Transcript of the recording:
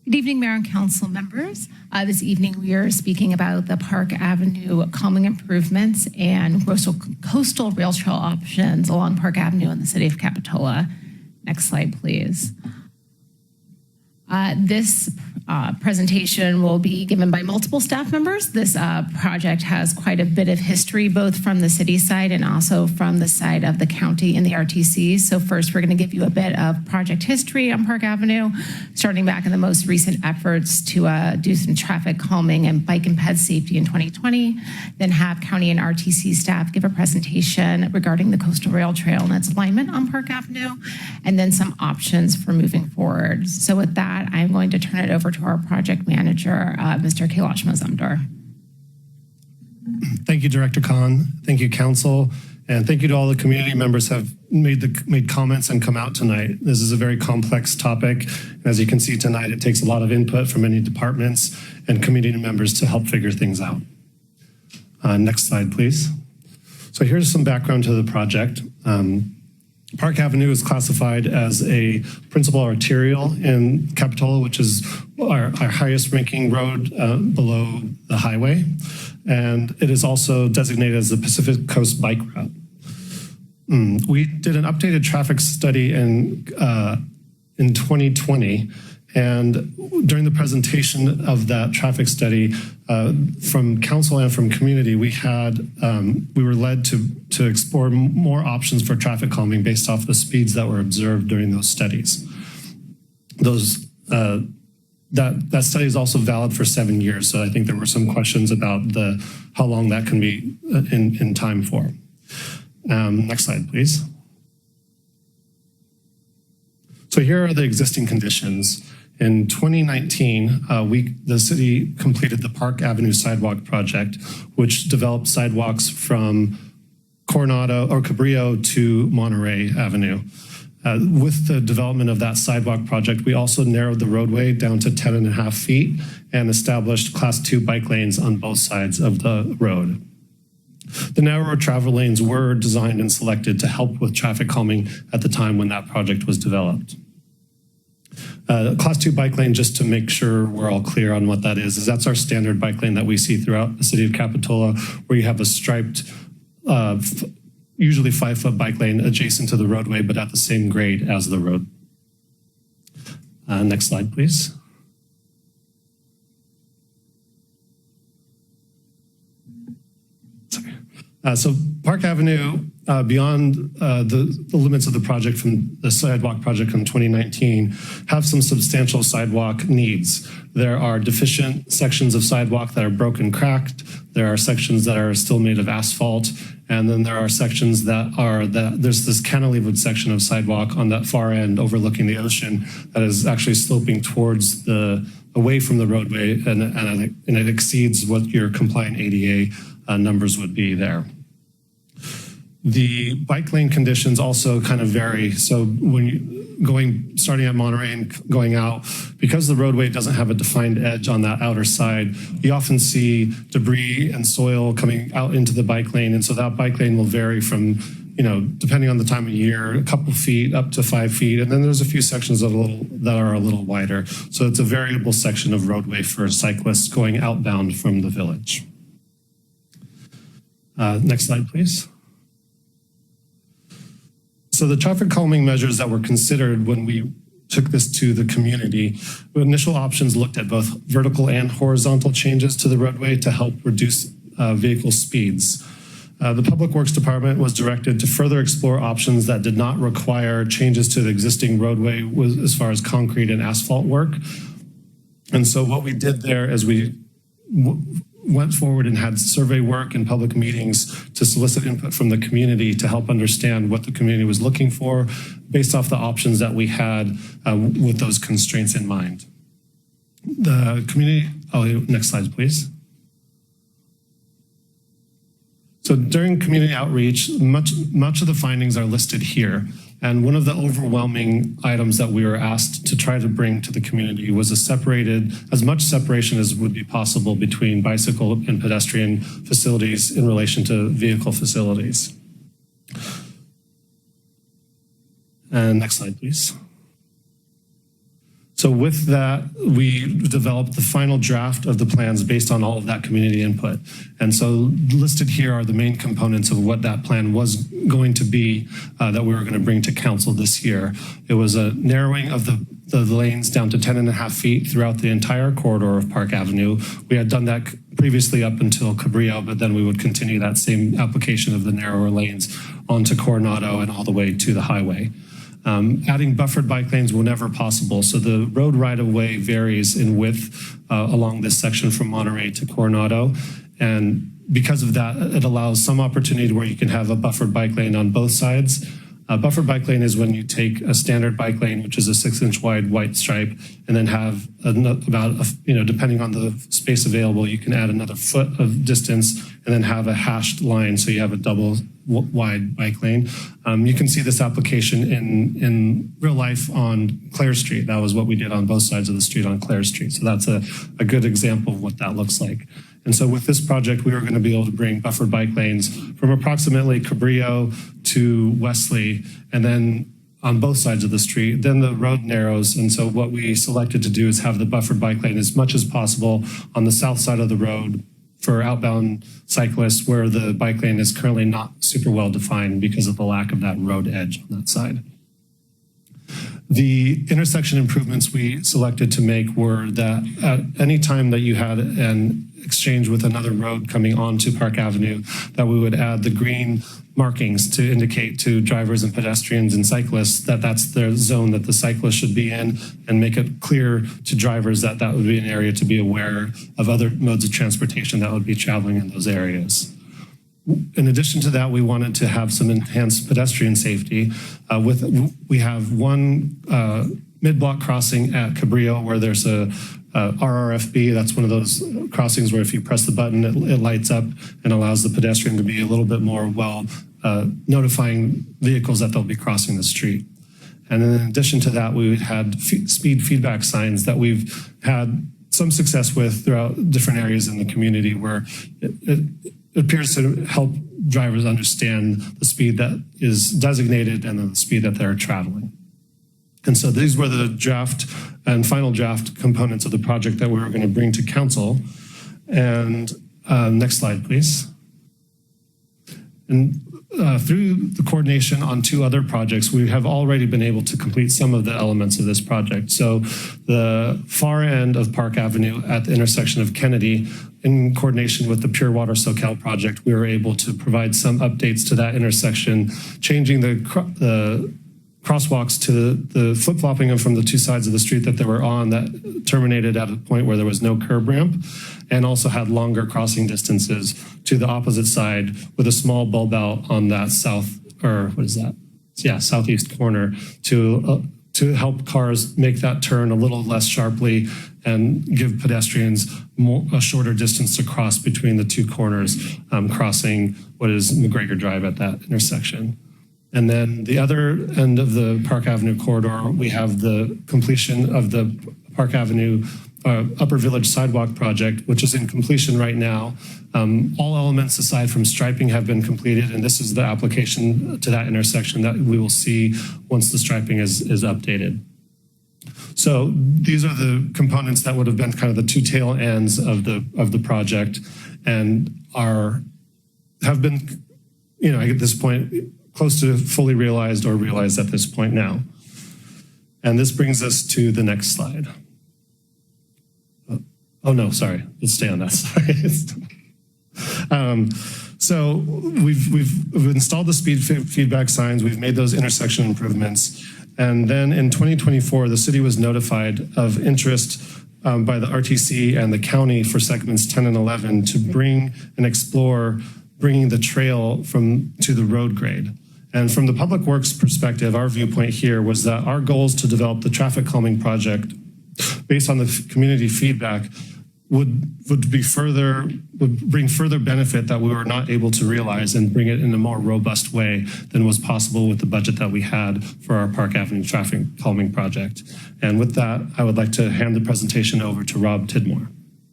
Good evening, Mayor and Council members. This evening we are speaking about the Park Avenue calming improvements and coastal rail trail options along Park Avenue in the city of Capitola. Next slide, please. This presentation will be given by multiple staff members. This project has quite a bit of history, both from the city side and also from the side of the county and the RTC. So first, we're going to give you a bit of project history on Park Avenue, starting back in the most recent efforts to do some traffic calming and bike and ped safety in 2020, then have county and RTC staff give a presentation regarding the coastal rail trail and its alignment on Park Avenue, and then some options for moving forward. So with that, I'm going to turn it over to our project manager, Mr. Kailash Mazumdar. Thank you, Director Khan. Thank you, Council. And thank you to all the community members who have made comments and come out tonight. This is a very complex topic. As you can see tonight, it takes a lot of input from many departments and community members to help figure things out. Next slide, please. So here's some background to the project. Park Avenue is classified as a principal arterial in Capitola, which is our highest ranking road below the highway. And it is also designated as the Pacific Coast Bike Route. We did an updated traffic study in 2020. And during the presentation of that traffic study, from council and from community, we were led to explore more options for traffic calming based off the speeds that were observed during those studies. That study is also valid for 7 years, so I think there were some questions about how long that can be in time for. Next slide, please. So here are the existing conditions. In 2019, the city completed the Park Avenue Sidewalk Project, which developed sidewalks from Coronado or Cabrillo to Monterey Avenue. With the development of that sidewalk project, we also narrowed the roadway down to 10.5 feet and established Class 2 bike lanes on both sides of the road. The narrower travel lanes were designed and selected to help with traffic calming at the time when that project was developed. Class 2 bike lane, just to make sure we're all clear on what that is that's our standard bike lane that we see throughout the city of Capitola, where you have a striped, usually 5-foot bike lane adjacent to the roadway, but at the same grade as the road. Next slide, please. So Park Avenue, beyond the limits of the project from the sidewalk project in 2019, have some substantial sidewalk needs. There are deficient sections of sidewalk that are broken, cracked. There are sections that are still made of asphalt. And then there are sections there's this cantilevered section of sidewalk on that far end overlooking the ocean that is actually sloping towards away from the roadway, and it exceeds what your compliant ADA numbers would be there. The bike lane conditions also kind of vary. So when starting at Monterey and going out, because the roadway doesn't have a defined edge on that outer side, you often see debris and soil coming out into the bike lane. And so that bike lane will vary from, depending on the time of year, a couple feet up to 5 feet. And then there's a few sections that are a little wider. So it's a variable section of roadway for cyclists going outbound from the village. Next slide, please. So the traffic calming measures that were considered when we took this to the community, initial options looked at both vertical and horizontal changes to the roadway to help reduce vehicle speeds. The Public Works Department was directed to further explore options that did not require changes to the existing roadway as far as concrete and asphalt work. And so what we did there is we went forward and had survey work and public meetings to solicit input from the community to help understand what the community was looking for based off the options that we had with those constraints in mind. The community, next slide, please. So during community outreach, much of the findings are listed here. And one of the overwhelming items that we were asked to try to bring to the community was as much separation as would be possible between bicycle and pedestrian facilities in relation to vehicle facilities. And next slide, please. So with that, we developed the final draft of the plans based on all of that community input. And so listed here are the main components of what that plan was going to be that we were going to bring to council this year. It was a narrowing of the lanes down to 10.5 feet throughout the entire corridor of Park Avenue. We had done that previously up until Cabrillo, but then we would continue that same application of the narrower lanes onto Coronado and all the way to the highway. Adding buffered bike lanes were never possible, so the road right-of-way varies in width along this section from Monterey to Coronado, and because of that, it allows some opportunity where you can have a buffered bike lane on both sides. A buffered bike lane is when you take a standard bike lane, which is a 6-inch wide white stripe, and then have depending on the space available, you can add another foot of distance and then have a hashed line, so you have a double wide bike lane. You can see this application in real life on Clare Street. That was what we did on both sides of the street on Clare Street. So that's a good example of what that looks like. And so with this project, we were going to be able to bring buffered bike lanes from approximately Cabrillo to Wesley, and then on both sides of the street. Then the road narrows, and so what we selected to do is have the buffered bike lane as much as possible on the south side of the road for outbound cyclists, where the bike lane is currently not super well defined because of the lack of that road edge on that side. The intersection improvements we selected to make were that at any time that you had an exchange with another road coming onto Park Avenue, that we would add the green markings to indicate to drivers and pedestrians and cyclists that that's the zone that the cyclist should be in, and make it clear to drivers that that would be an area to be aware of other modes of transportation that would be traveling in those areas. In addition to that, we wanted to have some enhanced pedestrian safety. We have one mid-block crossing at Cabrillo where there's a RRFB. That's one of those crossings where if you press the button, it lights up and allows the pedestrian to be a little bit more notifying vehicles that they'll be crossing the street. And then in addition to that, we had speed feedback signs that we've had some success with throughout different areas in the community, where it appears to help drivers understand the speed that is designated and the speed that they're traveling. And so these were the draft and final draft components of the project that we were going to bring to council. And next slide, please. And through the coordination on two other projects, we have already been able to complete some of the elements of this project. So the far end of Park Avenue at the intersection of Kennedy, in coordination with the Pure Water SoCal project, we were able to provide some updates to that intersection, changing the crosswalks to the flip-flopping them from the two sides of the street that they were on that terminated at a point where there was no curb ramp, and also had longer crossing distances to the opposite side with a small bulb out on that southeast corner to help cars make that turn a little less sharply and give pedestrians a shorter distance to cross between the two corners, crossing what is McGregor Drive at that intersection. And then the other end of the Park Avenue corridor, we have the completion of the Park Avenue Upper Village Sidewalk project, which is in completion right now. All elements aside from striping have been completed, and this is the application to that intersection that we will see once the striping is updated. So these are the components that would have been kind of the two tail ends of the project, and have been, at this point, close to fully realized or realized at this point now. And this brings us to the next slide. Oh no, sorry, let's stay on that. Sorry. So we've installed the speed feedback signs, we've made those intersection improvements, and then in 2024, the city was notified of interest by the RTC and the county for segments 10 and 11 to bring and explore bringing the trail to the road grade. And from the public works perspective, our viewpoint here was that our goals to develop the traffic calming project based on the community feedback would bring further benefit that we were not able to realize, and bring it in a more robust way than was possible with the budget that we had for our Park Avenue traffic calming project. And with that, I would like to hand the presentation over to Rob Tidmore.